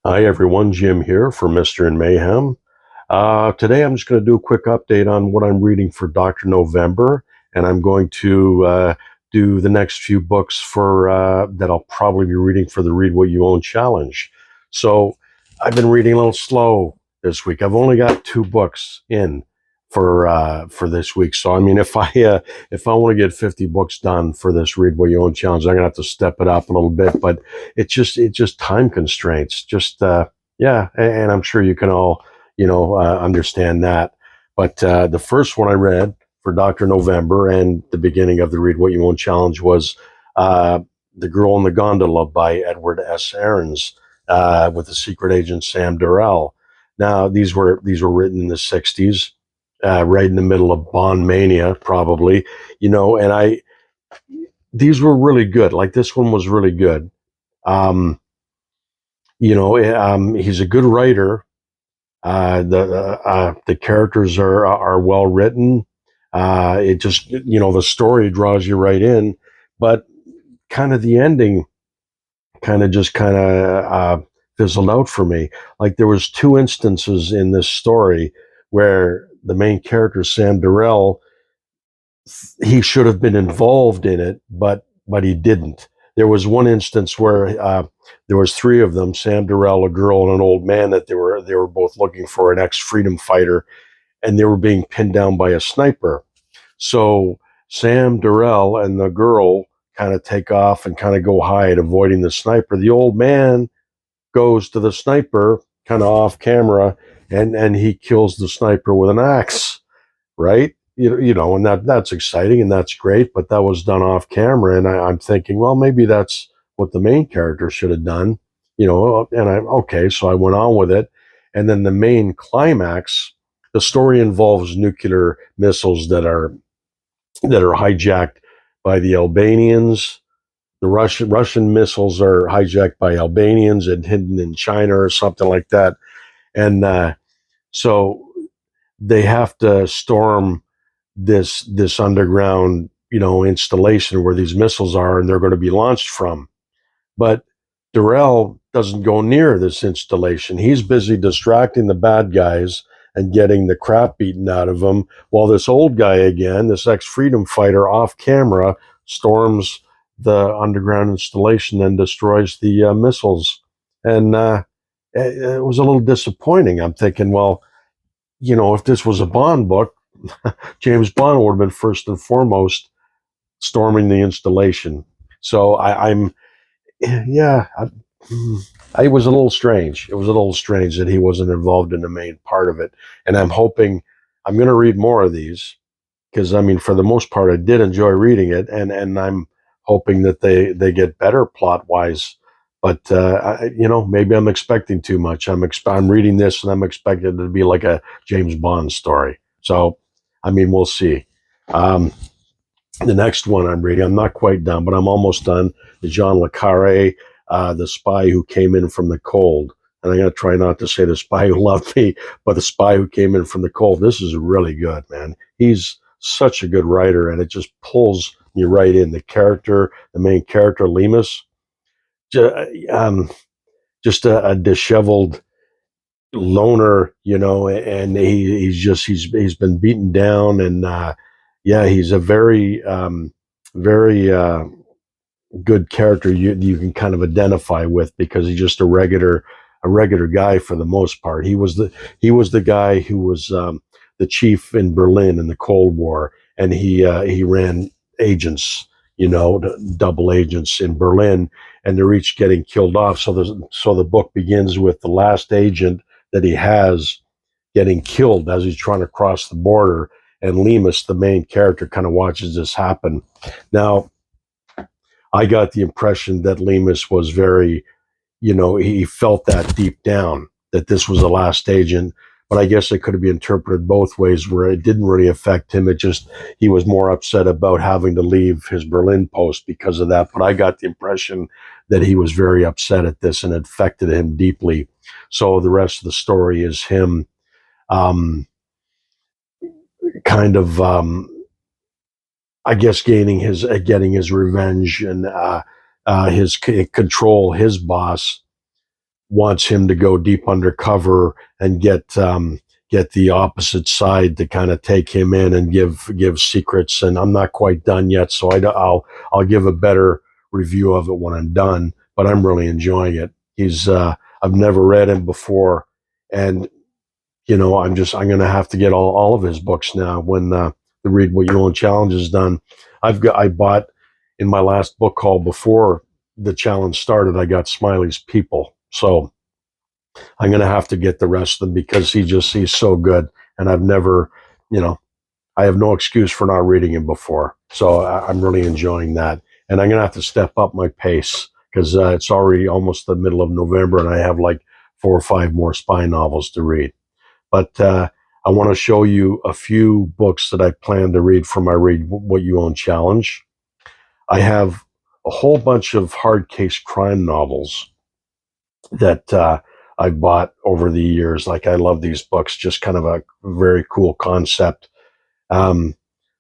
Hi everyone, Jim here for Mr. and Mayhem. Today I'm just going to do a quick update on what I'm reading for Dr. November, and I'm going to do the next few books for that I'll probably be reading for the Read What You Own challenge. So I've been reading a little slow this week. I've only got two books in for this week. So I mean, if I want to get 50 books done for this Read What You Own challenge, I'm gonna have to step it up a little bit. But it's just time constraints. Just yeah, and I'm sure you can all understand that. But the first one I read for Dr. November and the beginning of the Read What You Own challenge was uh, The Girl in the Gondola by Edward S. Ahrens with the secret agent Sam Durrell. Now these were written in the 60s, right in the middle of Bond mania, probably, and these were really good. Like this one was really good. Um, he's a good writer. The characters are well written. It just the story draws you right in, but kind of the ending kind of fizzled out for me. Like there was two instances in this story where the main character Sam Durrell, he should have been involved in it, but he didn't. There was one instance where there was three of them: Sam Durrell, a girl, and an old man that they were both looking for an ex-freedom fighter, and they were being pinned down by a sniper. So Sam Durrell and the girl kind of take off and kind of go hide, avoiding the sniper. The old man goes to the sniper, kind of off camera, and he kills the sniper with an axe, right? And that's exciting and that's great, but that was done off camera, and I'm thinking, well, maybe that's what the main character should have done, and so I went on with it, and then the main climax, the story involves nuclear missiles that are hijacked by the Albanians. The Russian missiles are hijacked by Albanians and hidden in China or something like that, and so they have to storm this underground installation where these missiles are, and they're going to be launched from. But Durrell doesn't go near this installation. He's busy distracting the bad guys and getting the crap beaten out of him, while this old guy again, this ex-freedom fighter, off camera storms the underground installation and destroys the missiles. And it was a little disappointing. I'm thinking, well, if this was a Bond book, James Bond would have been first and foremost storming the installation. So I'm, yeah, it was a little strange. It was a little strange that he wasn't involved in the main part of it. And I'm hoping I'm going to read more of these because, I mean, for the most part, I did enjoy reading it, and I'm hoping that they get better plot wise. But maybe I'm expecting too much. I'm reading this and I'm expecting it to be like a James Bond story. So, I mean, we'll see. Um, the next one I'm reading, I'm not quite done, but I'm almost done. The John le Carre, The Spy Who Came In From the Cold. And I'm going to try not to say The Spy Who Loved Me, but The Spy Who Came In From the Cold. This is really good, man. He's such a good writer, and it just pulls you right in. The main character, Lemus, um, just a disheveled loner, and he's been beaten down, and yeah, he's a very good character you can kind of identify with, because he's just a regular guy for the most part. He was the guy who was the chief in Berlin in the Cold War, and he ran agents, double agents in Berlin, and they're each getting killed off. So the book begins with the last agent that he has getting killed as he's trying to cross the border, and Lemus, the main character, kind of watches this happen. Now, I got the impression that Lemus was very, he felt that deep down that this was the last agent, but I guess it could be interpreted both ways, where it didn't really affect him. He was more upset about having to leave his Berlin post because of that. But I got the impression that he was very upset at this, and it affected him deeply. So the rest of the story is him, um, kind of, I guess, getting his revenge, and his control his boss, wants him to go deep undercover and get the opposite side to kind of take him in and give secrets. And I'm not quite done yet, so I'll give a better review of it when I'm done. But I'm really enjoying it. He's I've never read him before, and I'm going to have to get all of his books now when the Read What You Own challenge is done. I bought in my last book haul before the challenge started. I got Smiley's People, so I'm going to have to get the rest of them because he's so good, and I've never, I have no excuse for not reading him before. So I'm really enjoying that, and I'm going to have to step up my pace because it's already almost the middle of November, and I have like 4 or 5 more spy novels to read. But I want to show you a few books that I plan to read for my Read What You Own challenge. I have a whole bunch of hard case crime novels that I bought over the years. Like, I love these books, just kind of a very cool concept.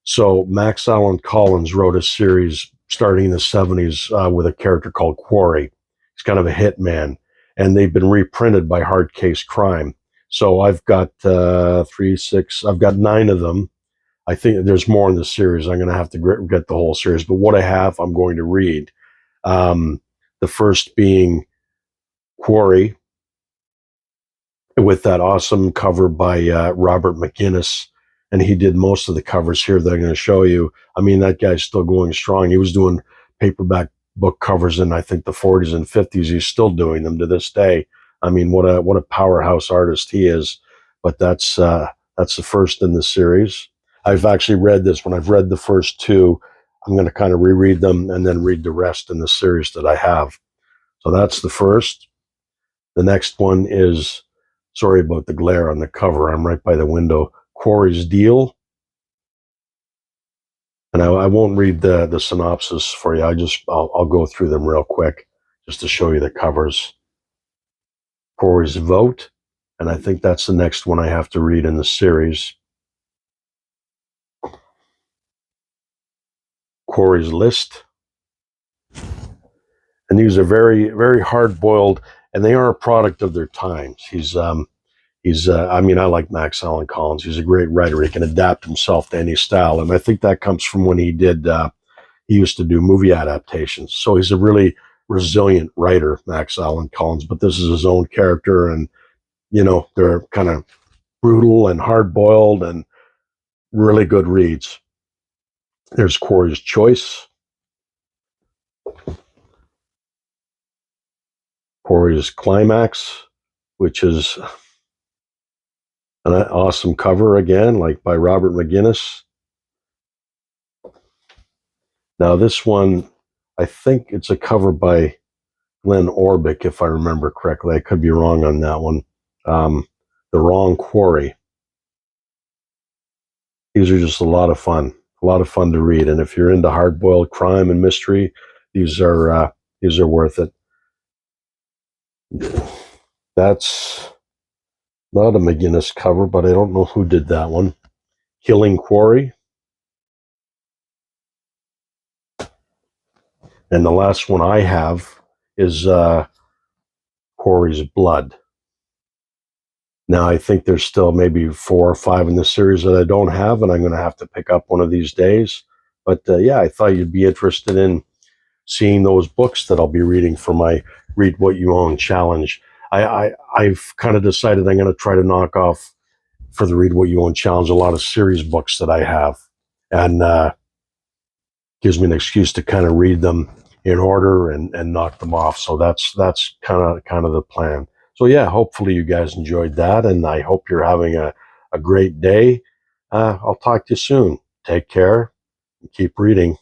So Max Allan Collins wrote a series starting in the 70s with a character called Quarry. He's kind of a hitman, and they've been reprinted by Hard Case Crime. So I've got 6, I've got 9 of them. I think there's more in the series. I'm going to have to get the whole series, but what I have, I'm going to read. The first being Quarry, with that awesome cover by Robert McGinnis, and he did most of the covers here that I'm going to show you. I mean, that guy's still going strong. He was doing paperback book covers in, I think, the 40s and 50s. He's still doing them to this day. I mean, what a powerhouse artist he is. But that's the first in the series. I've actually read this. When I've read the first 2, I'm going to kind of reread them and then read the rest in the series that I have. So that's the first. The next one is, sorry about the glare on the cover, I'm right by the window, Quarry's Deal. And I won't read the synopsis for you. I'll go through them real quick just to show you the covers. Quarry's Vote, and I think that's the next one I have to read in the series. Quarry's List. And these are very, very hard-boiled, and they are a product of their times. I mean, I like Max Allan Collins. He's a great writer. He can adapt himself to any style. And I think that comes from when he used to do movie adaptations. So he's a really resilient writer, Max Allan Collins, but this is his own character. And, they're kind of brutal and hard boiled and really good reads. There's Quarry's Choice. Quarry's Climax, which is an awesome cover again, like by Robert McGinnis. Now this one, I think it's a cover by Glenn Orbick, if I remember correctly. I could be wrong on that one. The Wrong Quarry. These are just a lot of fun to read. And if you're into hard-boiled crime and mystery, these are worth it. That's not a McGinnis cover, but I don't know who did that one. Killing Quarry. And the last one I have is Quarry's Blood. Now, I think there's still maybe 4 or 5 in the series that I don't have, and I'm going to have to pick up one of these days. But yeah, I thought you'd be interested in seeing those books that I'll be reading for my Read What You Own challenge. I've kind of decided I'm going to try to knock off for the Read What You Own challenge a lot of series books that I have, and gives me an excuse to kind of read them in order and knock them off. So that's kind of the plan. So yeah, hopefully you guys enjoyed that, and I hope you're having a great day. I'll talk to you soon. Take care and keep reading.